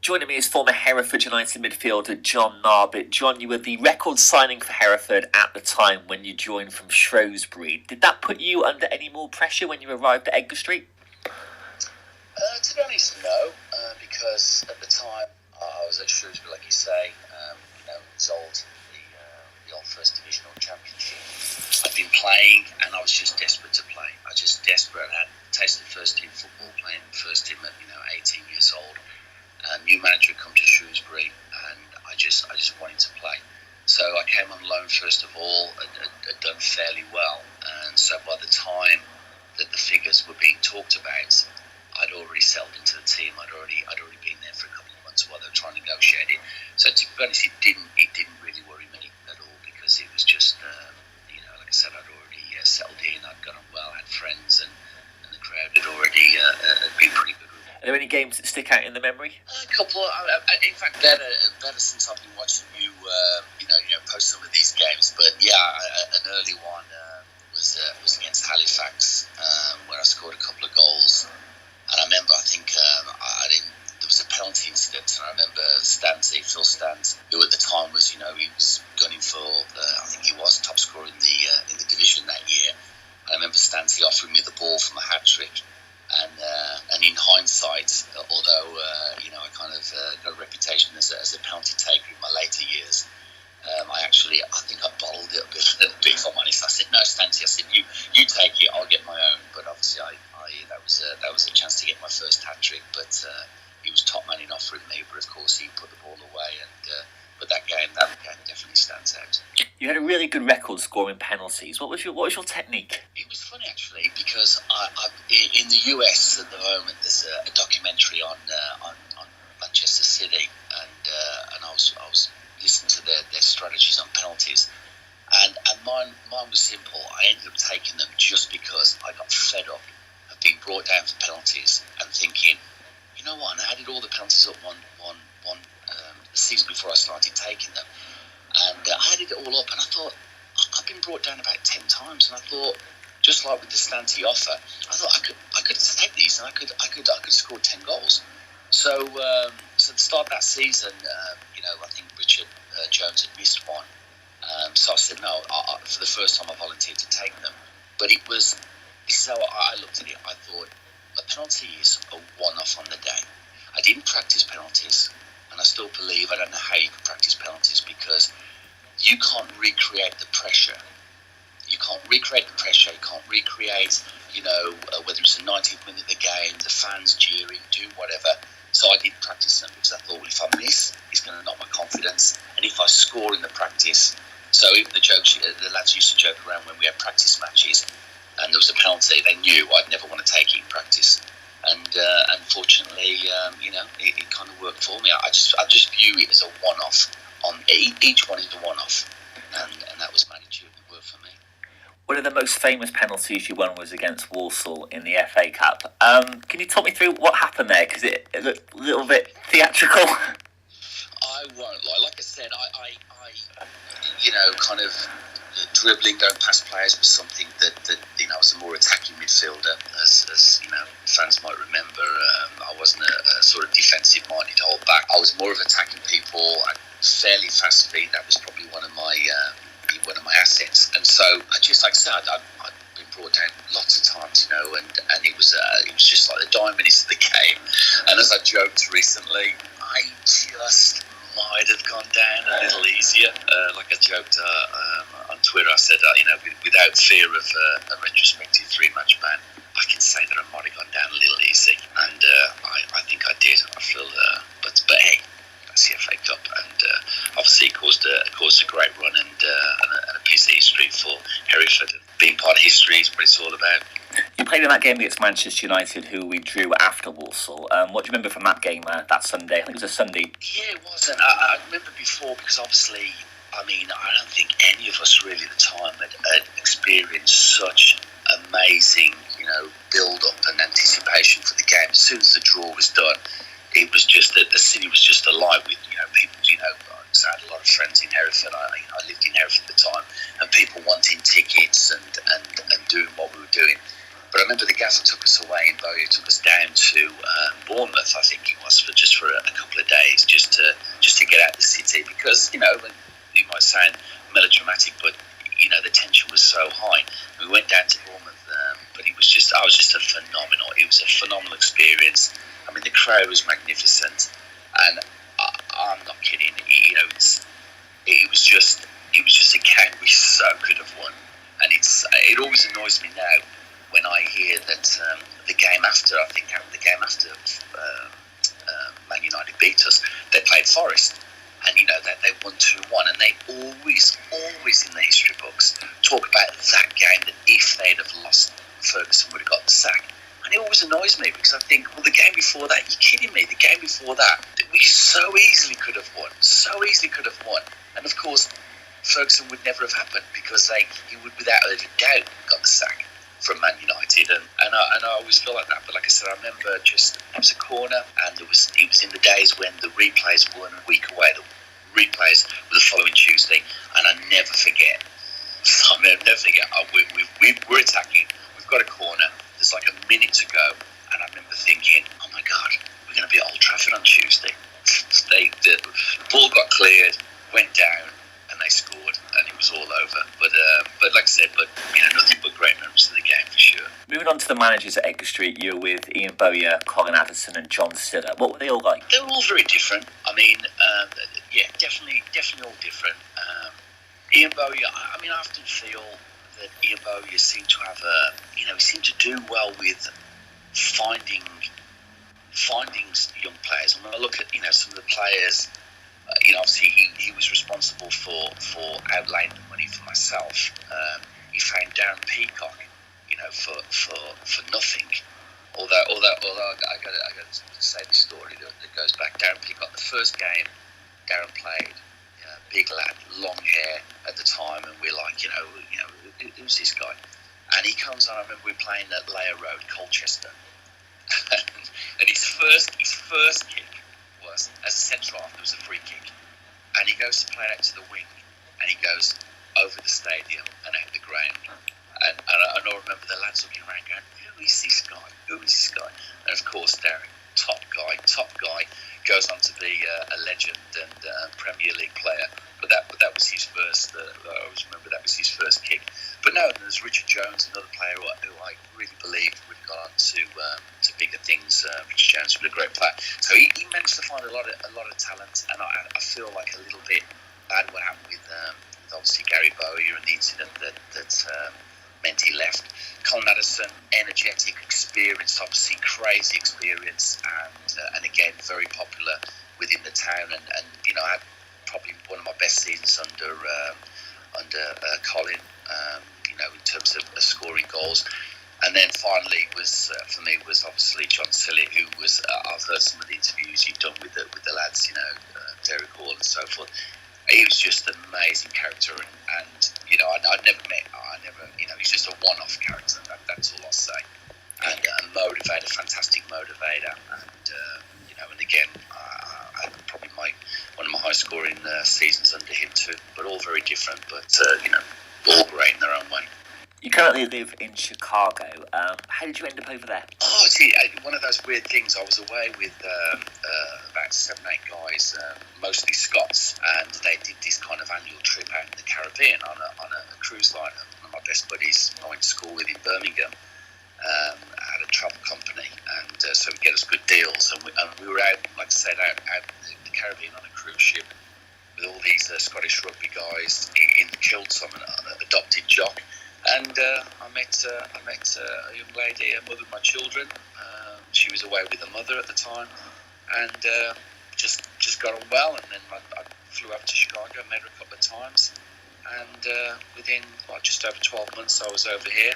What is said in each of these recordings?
Joining me is former Hereford United midfielder John Narbett. John, you were the record signing for Hereford at the time when you joined from Shrewsbury. Did that put you under any more pressure when you arrived at Edgar Street? To be honest, no, because at the time I was at Shrewsbury, like you say, sold the old First Divisional Championship. I'd been playing and I was just desperate to play. I was just desperate. I had tasted first team football, playing first team at 18 years old. A new manager had come to Shrewsbury and I just wanted to play. So I came on loan first of all, had done fairly well, and so by the time that the figures were being talked about, I'd already settled into the team. I'd already been there for a couple of months while they were trying to negotiate it. So to be honest, it didn't really worry me at all, because it was just like I said, I'd already settled in. I'd got on well, had friends, and the crowd had already been pretty good. Are there any games that stick out in the memory? A couple. In fact, better since I've been watching you post some of these games. But yeah, an early one was against Halifax, where I scored a couple of goals. And I remember, there was a penalty incident, and I remember Phil Stans, who at the time was, he was gunning for, I think he was top scorer in the division that year. And I remember Stanley offering me the ball from a hat trick. And in hindsight, although I kind of got a reputation as a penalty taker in my later years, I think I bottled it a bit. If I'm honest, I said no, Stanley. I said you take it, I'll get my own. But obviously, that was a chance to get my first hat trick. But he was top man in offering me. But of course, he put the ball away. But that game definitely stands out. You had a really good record scoring penalties. What was your technique? It was funny actually, because in the US at the moment there's a documentary on Manchester City, and I was listening to their strategies on penalties, and mine was simple. I ended up taking them just because I got fed up of being brought down for penalties and thinking, you know what? And I added all the penalties up one the season before I started taking them, and I added it all up, and I thought, I've been brought down about 10 times, and I thought, just like with the Stanley offer, I thought I could take these, and I could score 10 goals. So to start that season, I think Richard Jones had missed one, so I said no. For the first time, I volunteered to take them, but this is how I looked at it. I thought a penalty is a one-off on the day. I didn't practice penalties. And I still believe, I don't know how you can practice penalties, because you can't recreate the pressure. You can't recreate, whether it's the 90th minute of the game, the fans jeering, doing whatever. So I didn't practice them, because I thought, well, if I miss, it's going to knock my confidence. And if I score in the practice, so even the lads used to joke around when we had practice matches, and there was a penalty, they knew I'd never want to take it in practice. And unfortunately, it kind of worked for me. I just view it as a one-off. Each one is a one-off, and that was managed to work for me. One of the most famous penalties you won was against Walsall in the FA Cup. Can you talk me through what happened there? Because it looked a little bit theatrical. I won't lie. Like I said, I kind of dribbling, going past players was something that I was a more attacking midfielder, as fans might remember. I wasn't a sort of defensive-minded hold back. I was more of attacking people at fairly fast speed. That was probably one of my assets. And so I just, like I said, I'd been brought down lots of times, and it was just like the dying minutes of the game. And as I joked recently, I just might have gone down a little easier. Like I joked on Twitter, I said, without fear of a retrospective 3-match ban, I can say that I might have gone down a little easy, and I think I did. I feel, but hey, that's the FA Cup, and obviously it caused a great run and a piece of history for Hereford. And being part of history is what it's all about. You played in that game against Manchester United, who we drew after Walsall. What do you remember from that game that Sunday? I think it was a Sunday. Yeah, it was. And I remember before, because obviously, I don't think any of us really at the time had experienced such amazing, build-up and anticipation for the game. As soon as the draw was done, it was just that the city was just alive with, people, I had a lot of friends in Hereford. I lived in Hereford at the time, and people wanting tickets and doing what we were doing. But I remember the gaffer took us away in Bowie, took us down to Bournemouth, I think it was, for a couple of days. because, you know, you might sound melodramatic, but, you know, the tension was so high. We went down to Bournemouth, but I was just it was a phenomenal experience. I mean, the crowd was magnificent, and I'm not kidding. You know, it was just a game we so could have won, and it always annoys me now when I hear that the game after Man United beat us, they played Forest, and you know that they won 2-1, and they always in the history books talk about that game, that if they'd have lost, Ferguson would have got the sack. And it always annoys me, because I think, well, the game before that, you're kidding me, the game before that we so easily could have won. And of course, Ferguson would never have happened, because he would, without a doubt, got the sack from Man United, and I always feel like that. But like I said, I remember it was a corner, and it was in the days when the replays weren't a week away. The replays were the following Tuesday, and I never forget. We're attacking. We've got a corner. There's like a minute to go, and I remember thinking, "Oh my God, we're going to be at Old Trafford on Tuesday." The ball got cleared, went down, and they scored, and it was all over. But like I said, nothing but great memories of the game for sure. Moving on to the managers at Edgar Street, you were with Ian Bowyer, Colin Addison, and John Stiller. What were they all like? They were all very different. I mean, definitely all different. Ian Bowyer, I mean, I often feel that Ian Bowyer seemed to have he seemed to do well with finding young players. And when I look at, some of the players, obviously he was responsible for outlaying the money for myself. He found Darren Peacock, for nothing. Although I got to say this story that goes back. Darren Peacock, the first game Darren played, big lad, long hair at the time, and we're like, who's this guy? And he comes on. I remember we were playing at Layer Road, Colchester, and his first kick was as a centre half. There was a free kick, and he goes to play it out to the wing, and he goes over the stadium and out the ground. And I remember the lads looking around going, who is this guy? And of course, Darren, top guy, goes on to be a legend and Premier League player. But that was his first. I always remember that was his first kick. But no, there's Richard Jones, another player who I really believed would have gone on to bigger things. Richard Jones was a great player. So he managed to find a lot of talent, and I feel like a little bit bad what happened with obviously Gary Bowyer and the incident that meant he left. Colin Addison, energetic, experienced, obviously crazy experience, and again very popular within the town. And I had probably one of my best seasons under Colin, in terms of scoring goals. And then finally for me was obviously John Silly, who was I've heard some of the interviews you've done with the lads, Derek Hall and so forth. He was just an amazing character, and I'd never met. He's just a one-off character. That's all I'll say. And motivator, fantastic motivator, and again, I had probably one of my high-scoring seasons under him too. But all very different, but all great in their own way. You currently live in Chicago. How did you end up over there? Oh, see, one of those weird things. I was away with about 7-8 guys, mostly Scots, and they did this kind of annual trip out in the Caribbean on a cruise liner. One of my best buddies I went to school with in Birmingham had a travel company, and so we get us good deals. And we were out, like I said, out in the Caribbean on a cruise ship with all these Scottish rugby guys in the kilts. I'm an adopted jock. And I met a young lady, a mother of my children. She was away with her mother at the time, and just got on well. And then I flew up to Chicago, met her a couple of times, and within just over 12 months, I was over here,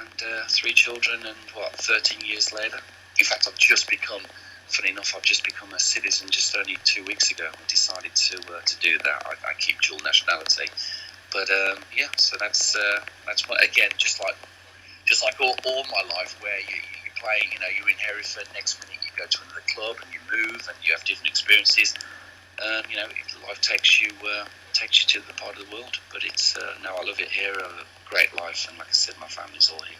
and 3 children, and 13 years later. In fact, funny enough, I've just become a citizen just only 2 weeks ago. I decided to do that. I keep dual nationality. But so that's what, again, just like all my life, where you play, you're in Hereford, next minute you go to another club and you move and you have different experiences. Life takes you to the part of the world. But it's I love it here. A great life, and like I said, my family's all here.